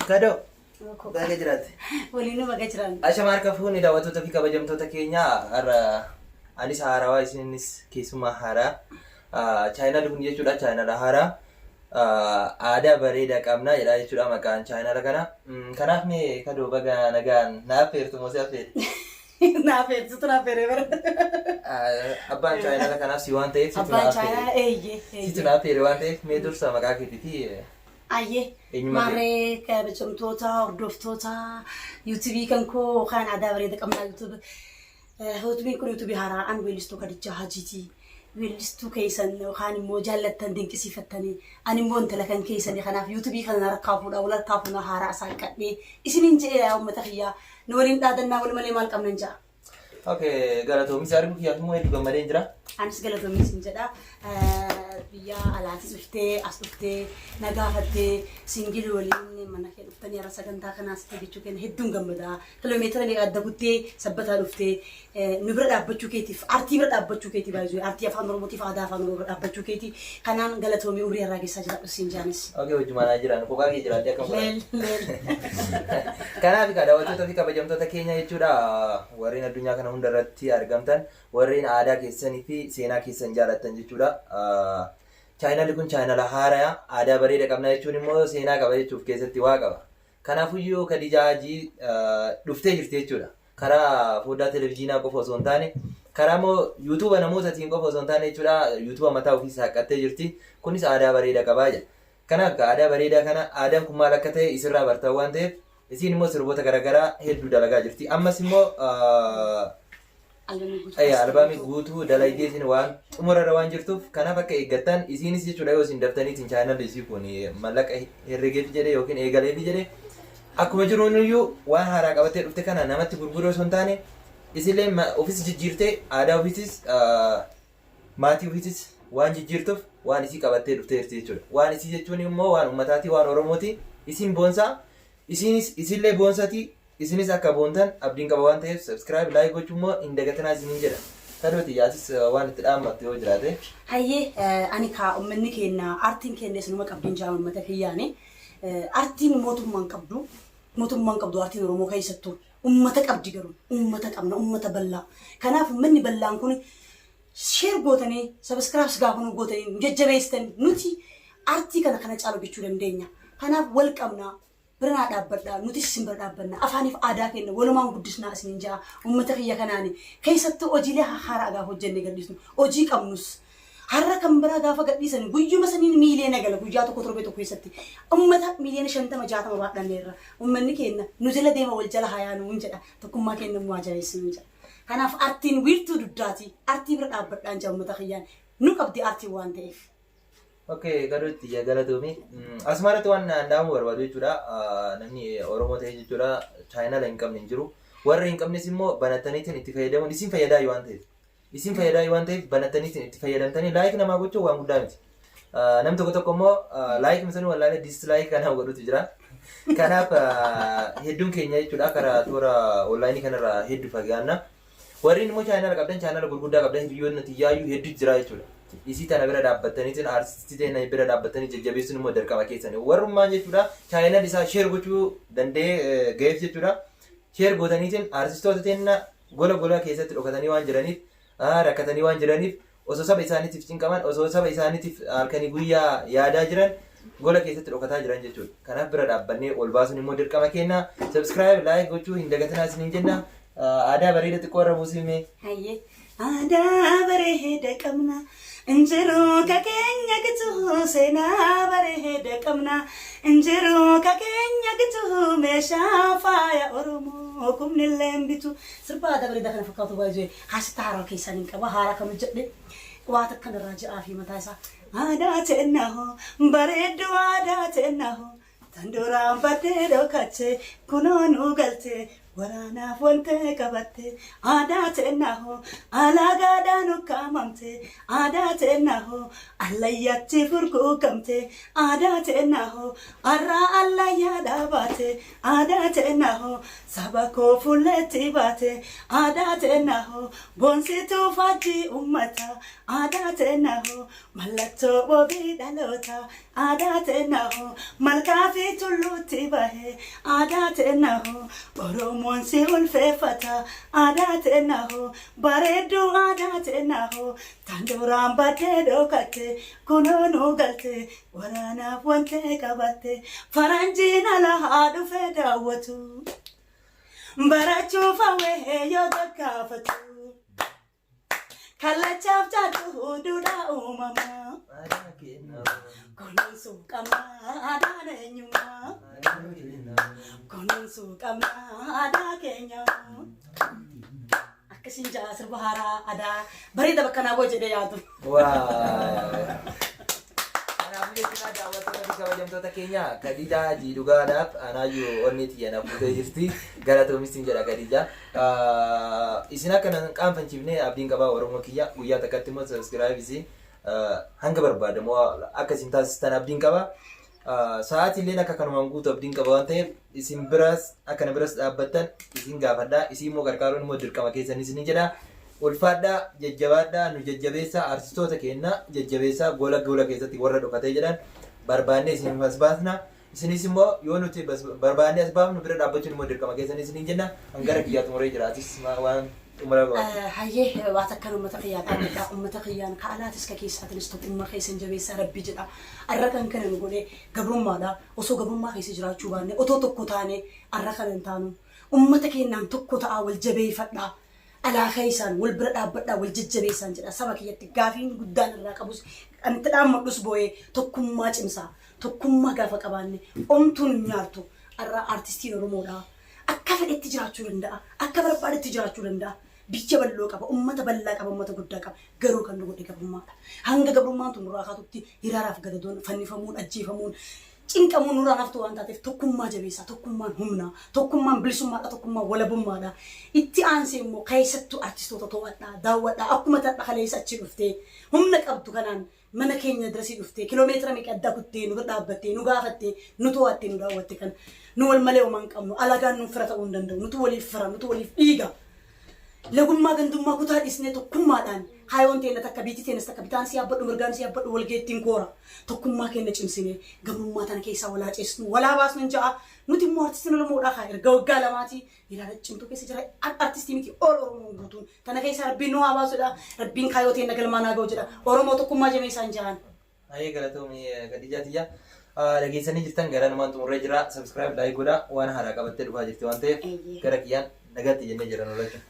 Kado. Baga jiraate. Waliin baga jiran. Ashama harka fuuni daawwattoota fi kabajamtoota keenya har'a anis haarawaa isinis keessumaa haaraa chaayinaal kun jechuudha chaayinaal haaraa aadaa bareedaa qabna jedha jechuudha maqaan chaayinaal kana. Kanaaf mee Kadoo baga nagaan naaf feertu moo si'af feere? Naaf feertu naaf feere bara. Abbaan chaayinaal kanaaf si waan ta'eef situ naaf feere. Situ naaf feere waan ta'eef mee dursa maqaa keetiifi Aye, mare kabajamtoota hordoftoota YouTube kan koo kan aadaa bareeda qabna YouTube. YouTube kun YouTube haaraan weellistuu Kadijaa Hajiiti. Weellistuu keessan kan immoo jaallattan dinqisiifattanii ani immoo intala kan keessanii kanaaf YouTube kana rakkaafuudha wal rakkaafuuna haaraa isaan qadhee isiniin jedhee uummata kiyyaa nu waliin dhaadannaa wal malee maal qabnan jaa. Okay, galatoomis arguu kiyyaaf immoo hedduu gammadee jira. Anis galatoomis hin jedha. Biyya alaatis dhuftee as dhuftee nagaafattee singilii waliin mana kee dhuftanii har'a sagantaa kanaas jechuu keenya hedduun gammadaa. Kiiloomeetira meeqa adda kuttee sabbataa dhuftee nu bira dhaabbachuu keetiif artii bira dhaabbachuu keetii baay'ee artii afaan oromootiif aadaa afaan oromoo bira dhaabbachuu keetii kanaan galatoomii urii irraa keessaa jiraadhu siin jaanis. Okay, hojjumaanaa jiran kophaa kee jiraadde akka kanaaf daawwattoota fi kabajamtoota keenya jechuudha warreen addunyaa kana hunda irratti argamtan warreen aadaa keessanii fi seenaa keessan jaallattan jechuudha. Chaayinaal kun chaayinaal haaraa aadaa bareeda qabna jechuun immoo seenaa qaba jechuuf keessatti waa qaba. Kanaafuyyuu Kadijaa Hajii dhuftee jirti jechuudha. Karaa foddaa televezyiinaa qofa osoo hin taane karaa immoo yuutuuba namootaatiin qofa osoo hin taane jechuudha yuutuuba mataa ofii saaqattee jirti. Kunis aadaa bareeda qabaa jedha. Kanaaf aadaa bareedaa kana aadaan kun maal akka ta'e isirraa bartan waan ta'eef isiin immoo sirboota garaagaraa hedduu dalagaa jirti. Ammas immoo albaamii guutuu dalagdeetiin waan xumurarra waan jirtuuf kanaaf akka eeggattan isiinis jechuudha yoo isin daftaniitiin chaayinaal isii kun mallaqa herregeefi jedhee yookiin eegaleefi jedhee akkuma jiruuniyyuu waan haaraa qabattee dhufte kana namatti gurguruu osoo hin taane isillee ofis jijjiirtee aadaa ofiisis maatii ofiisis waan jijjiirtuuf waan isii qabattee dhuftee jirti jechuudha. Waan isii jechuun immoo waan uummataati waan oromooti isiin boonsaa isiinis isillee boonsati isinis akka boontan abdiin qaba waan ta'eef subscribe like gochuun immoo hin dagatinaa isiniin jedha. Kadooti yaasis waan itti dhaammattu yoo jiraate. Hayyee ani kaa uummanni keenya aartiin keenya isinuma qabdiin jaa uummata kiyyaani. Aartiin mootummaan qabdu aartiin Oromoo keessattuu uummata qabdi garuu uummata qabna uummata bal'aa. Kanaaf uummanni bal'aan kun share gootanii subscribe gaafa gootanii jajjabeessitanii nuti aartii kana caalu jechuu dandeenya. Kanaaf wal qabnaa. Birnaa dhaabbadhaa nuti isin bira dhaabbanna afaaniif aadaa keenya walumaan guddisnaa isiniin jaa uummata kiyya kanaani keessattuu hojiilee haaraa gaafa hojjennee gadhiisnu hojii qabnus har'a kan biraa gaafa gadhiisan guyyuma saniin miiliyoona gala guyyaa tokko torbee tokko keessatti uummata miiliyoona 50-60 baadhanneerra uummanni keenya nu jala deema wal jala hayaanuu hin jedha tokkummaa keenya immoo ajaa'ibsiisuu jedha. Kanaaf aartiin wiirtuu duddaati aartii bira dhaabbadhaan jaa uummata kiyyaan nu qabdi aartiin waan ta'eef. Okay, Kadootti galatoomi. Asumarratti waan andaamu barbaadu jechuudha. Namni Oromoo ta'e jechuudha chaayinaal hin qabne hin jiru. Warra hin qabnes immoo banattaniitiin itti fayyadamuun isin fayyadaa waan ta'eef. Isin fayyadaa waan ta'eef banattaniitiin itti fayyadamtanii laayik namaa gochuun waan guddaa miti. Nam tokko immoo laayik misanii wallaalee dislaayik kanaa godhutu jira. Kanaaf hedduun keenya jechuudha karaa toora onlaayinii kanarraa hedduu fagaanna. Warreen immoo chaayinaal qabdan chaayinaal gurguddaa qabdan biyyoonni tiyyaayuu hedduu jira jechuudha. Isii tana bira dhaabbattaniitiin aartistii ta'e bira dhaabbattanii jajjabeessuun immoo dirqama keessanii warrummaan jechuudha chaayinaal isaa sheer gochuu danda'ee ga'eef jechuudha sheer gootaniitiin aartistoota ta'e gola keessatti dhokatanii waan jiraniif rakkatanii waan jiraniif osoo saba isaaniitiif cinqaman osoo saba isaaniitiif halkanii guyyaa yaadaa jiran gola keessatti dhokataa jiran jechuudha. Kanaaf bira dhaabbannee ol baasuun immoo dirqama keenya subscribe like gochuu hin dagatinaa isiniin jenna aadaa bareeda xiqqoo irra buusimee. Hayyee aadaa bareeda qabna. Injiru kakenya gitu sena bareeda qabna injiru kakenya gitu meesha faaya Oromoo kumnillee bitu sirba aadaa bareedaa kana fakkaatu baay'ee haasita haaraa keessaniin qaba haaraa kam jedhe waan akka kanarraa ji'aa fi mataa isaa aadaa ta'ennaa bareedduu aadaa ta'ennaa tanduraan baddee dhokatee kunoonuu galtee waraanaaf wante qabatte aadaa ta'ennaa alaagaadhaan ukkaamamte aadaa ta'ennaa allayyaatti furguugamte aadaa ta'ennaa arraa allayyaa dhaabaate baate aadaa ta'ennaa hoo saba koo fuulletti baate aadaa ta'ennaa hoo boonsituu faajjii uummata aadaa ta'ennaa hoo mallattoo wabii dhaloota aadaa ta'ennaa hoo malkaa fi tulluutti bahe aadaa ta'ennaa hoo oromoon si ulfeeffata aadaa ta'ennaa hoo bareedduu aadaa ta'ennaa hoo tandooraan baddee dhookatte kunoonuu galte waraanaaf wantee qabatte faranjiin ala haa dhufee daawwatu barachuuf hawwee yoo gaggaafatu kallachaaf jaaduu duudhaa uumamaa kunuunsuu qabnaa aadaan eenyummaa kunuunsuu qabnaa aadaa keenya akkasiin jaa sirba haaraa aadaa bareeda bakka naa boo jedhee yaadu. Jechuudha daawwattoota fi kabajamtoota keenya Khadijaa Jiidhugaadhaaf anaayyuu onni xiyyaana fuutee jirti galatoomistiin jedha Khadijaa. Isin akka nan qaanfachiifnee abdiin qabaa Oromoo kiyya guyyaa takkatti immoo sabiskiraayibisii hanga barbaadamu akka isin taasistan abdiin qabaa. Sa'aatiin akka kanumaan guutu abdiin qaba waan ta'eef isin biras akkana biras dhaabbattan isin gaafadhaa isin immoo gargaaruun immoo dirqama keessan isin jedha. Ulfaadhaa jajjabaadhaa nu jajjabeessaa artistoota keenya jajjabeessaa gola keessatti warra dhokatee jedhan barbaannee isin as baasna isinis immoo yoo nuti barbaannee as baafnu bira dhaabbachuun immoo dirqama keessan isin jenna hangara kiyyaa xumuree jiraatis waan xumura hayyee waan akka uummata kiyyaa qaamedha uummata kiyyaan ka'alaatis ka keessaatinis tokkummaa keessan jabeessaa rabbi jedha arra kan kana nu godhee gabrummaadha osoo gabrummaa keessa jiraachuu baanne otoo tokko taane arra kan hin taanu uummata keenyaan tokko ta'aa wal jabeeffadhaa. Alaa keessaan wal bira dhaabbadhaa wal jajjabeessan jedha saba kiyyatti gaafiin guddaan irraa qabus anti dhaammadhus boo'ee tokkummaa cimsaa tokkummaa gaafa qabaanne omtuun nyaartu arraa artistiin Oromoodhaa akka fedhetti jiraachuu danda'a akka barbaadetti jiraachuu danda'a biyya bal'oo qaba ummata bal'aa qaba ummata guddaa qaba garuu kan nu godhe gabrummaadha hanga gabrummaan tun nurraa kaatutti hiraaraaf gadadoon fannifamuun ajjeefamuun cinqamuun nurraa naftu waan taateef tokkummaa jabeessaa tokkummaan humnaa tokkummaan bilisummaadha tokkummaan walabummaadha itti aansee immoo keessattuu artistoota to'adhaa daawwadhaa akkuma tadha kaleessa achi dhuftee humna qabdu kanaan mana keenya dirasii dhuftee kiloomeetira meeqa addaa kuttee nu dhaabbattee nu gaafattee nu to'attee nu daawwatte kan nu wal malee homaan qabnu alagaan nu fira ta'uu hin danda'u nutu waliif fira nutu waliif dhiiga lagummaa gandummaa kutaa dhisnee tokkummaadhaan hayoon teenya takka biitii teenyas takka bitaan si yabbadhu mirgaan si yabbadhu walgeettiin koora tokkummaa keenya cimsine gabrummaa tana keessaa walaa ceesnu walaa baasnu hin ja'a nuti immoo artistiin Oromoodhaa kaa erga waggaa lamaatii ilaala cimtuu keessa jira artistii miti Oromoo guutuun tana keessaa rabbiin nu haa baasudha rabbiin kaayoo teenya galmaa naa ga'u jedha Oromoo tokkummaa jabeessaa hin ja'an. Hayyee galatoomii Khadijaa tiyya dhageessanii jirtan gara namaan xumurree jira subscribe like godhaa waan haaraa qabattee dhufaa jirti waan ta'eef gara kiyyaan nagaatti jennee jiran olaachuu.